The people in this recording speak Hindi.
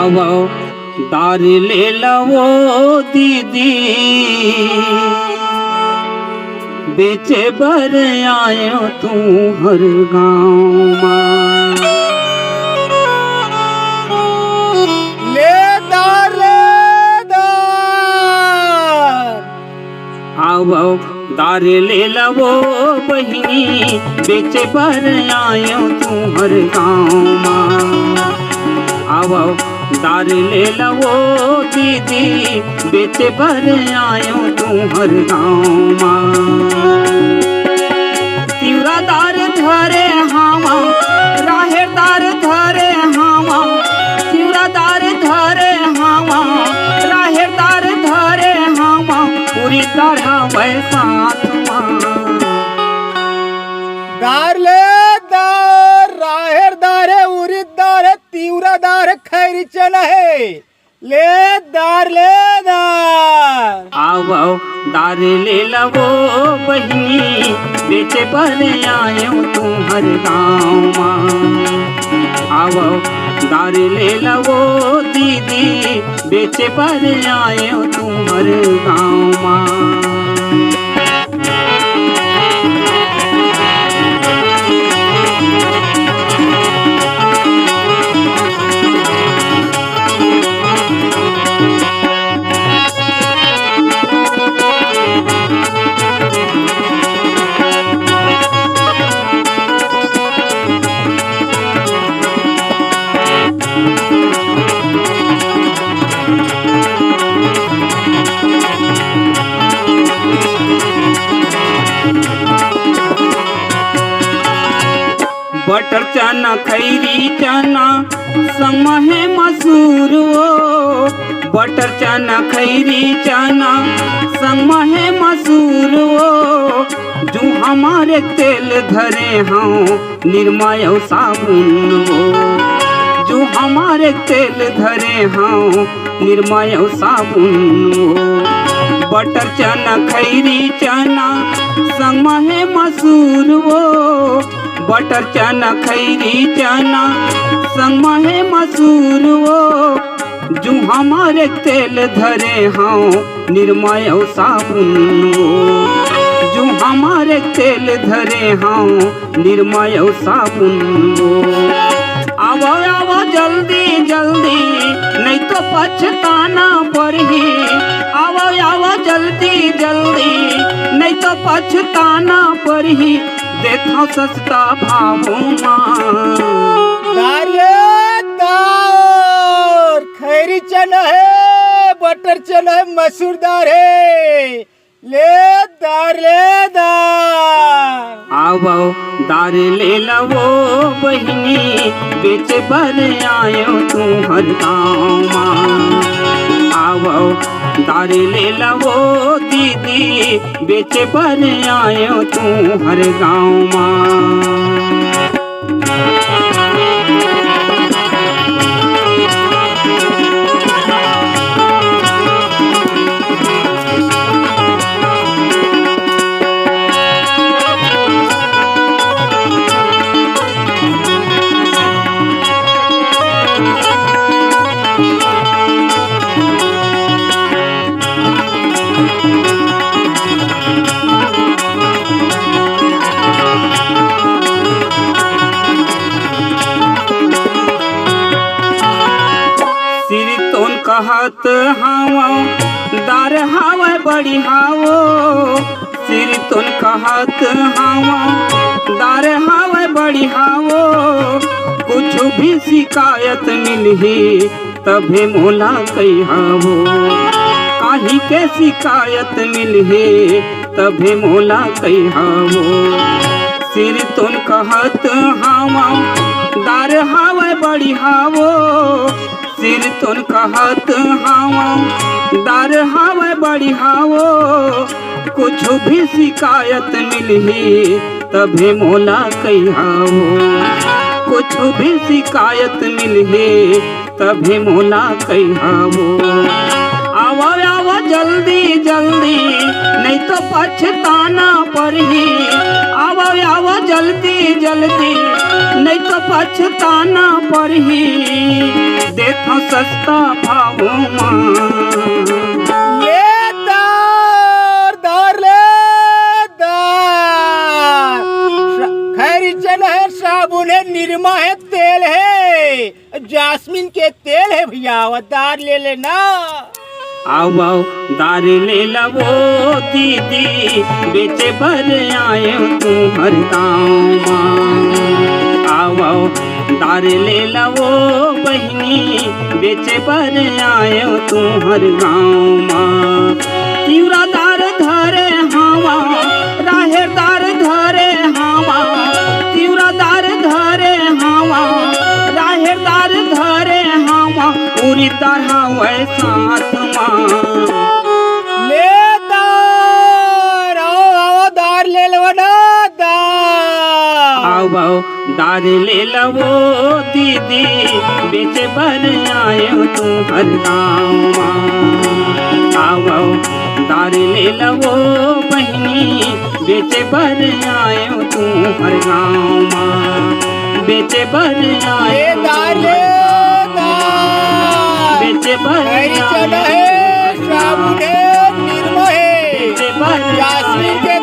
आवो दार ले लवो दीदी बेचे बर आयो तू हर गाँव मां। आवो दार ले लवो बहिनी बेचे बर आयो तू हर गाँव मां। आवो दार ले लवो दीदी बेचे बर आयो तू हर गाँव मां। तिवरा दार धरे हावा राहेर दार धरे हावा तिवरा दार धरे हावा राहेर दार धरे हावा पूरी तरह साथ दार ले दार राहेर दार है उरिद दार है तिवरा दार है खैरी चना है ले दार आवो दार ले लवो बहिनी बेचे पर आयो तू हर गाँव मां। आवो दार ले लवो दीदी बेचे पर आयो तू हर गाँव मां। बटर चना खैरी चना संग है मसूर वो बटर चना खैरी चना संग है मसूर वो जो हमारे तेल धरे हाँ निर्मय साबुन वो जो हमारे तेल धरे हाँ निर्मय साबुन वो बटर चना खैरी चना संग है मसूर वो बटर चना खैरी चना संग है मसूर वो जो हमारे तेल धरे हाँ निर्मय साबुन वो जो हमारे तेल धरे हाँ निर्मय साबुन वो। आवो आवो जल्दी जल्दी नहीं तो पछताना पड़ही। आवो आवो जल्दी जल्दी नहीं तो पछताना पड़ही देखो सस्ता भावों मां। दार खैरी चना है बटर चना है मसूर दार है ले दार आवो दार ले लवो बहिनी बेचे बर आयो तू हर गाँव मां। आवो दार ले लवो दीदी बेचे बर आयो तू हर गाँव मां। कहत हावा दार हावा बड़ी हावो सिर तुन कहत हावा दार हावा बड़ी हावो कुछ भी शिकायत मिलही तभे मोला कहिहावो काहे के शिकायत मिलही तभे मोला कहिहावो सिर तुन कहत हावा दार हावा बड़ी हावो सिर तुन कहत हावा दार हावा बड़ी हावो कुछ भी शिकायत मिलही तभे मोला कहिहावो कुछ भी शिकायत मिलही तभे मोला कहिहावो। आवो आवो जल्दी जल्दी नहीं तो पछताना पड़ही। आवो आवो जल्दी जल्दी नहीं तो पछताना पड़ही। देखो सस्ता भाव माँ ले दार ले दार। खैरी चल है, साबुन है, निरमा है, तेल है, जास्मीन के तेल है भैया, वो दार ले लेना। आओ आओ दार ले लवो दीदी बेचे भर आए तुम्हार गाँव माँ। आओ आओ दार ले लवो बहनी बेचे भर आए तुम्हार गाँव माँ। तीवरा दार धरे हवा राहेर दार धरे हवा। तीवरा दार धरे हवा राहेर दार धरे हवा। उरी दार हवे साथ माँ। ले दार आओ दार ले लो ना दार। आओ आओ दार ले लवो दीदी बेचे भर आए तुम्हार गाँव माँ। आओ आओ दार ले लवो बहनी बेचे भर आए तुम्हार गाँव माँ। बेचे भर आए ले दार ले दार। बेचे भर खैरी चल है, साबुन है, निरमा है, बेचे भर जास्मीन के